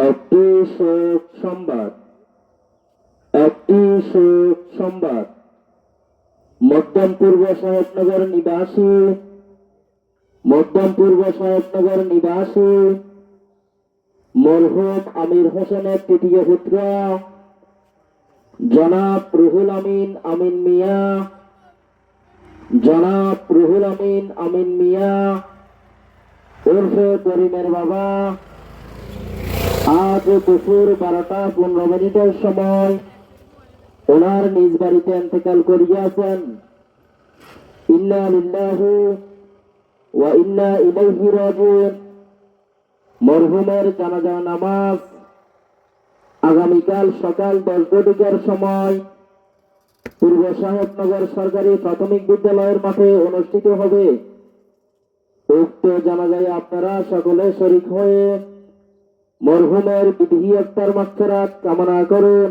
একটি শোক সংবাদ, একটি শোক সংবাদ। মধ্যম পূর্ব সাহেবনগর নিবাসী, মধ্যম পূর্ব সাহেবনগর নিবাসী মরহুম আমির হোসেনের তৃতীয় পুত্র জনাব রুহুল আমিন আমিন মিয়া, জনাব রুহুল আমিন আমিন মিয়া উর্ফে করিমের বাবা আজ দুপুর 12:15 সময় ওনার নিজ বাড়িতে ইন্তেকাল করিয়াছেন। ইন্না লিল্লাহি ওয়া ইন্না ইলাইহি রাজিউন। মরহুমের জানাজা নামাজ আগামীকাল সকাল 10টার সময় পূর্ব সাহেবনগর সরকারি প্রাথমিক বিদ্যালয়ের মাঠে অনুষ্ঠিত হবে। উক্ত জানাজায় আপনারা সকলে শরীক হয়ে মরহুমের বিধি আত্মার মাগফিরাত কামনা করুন।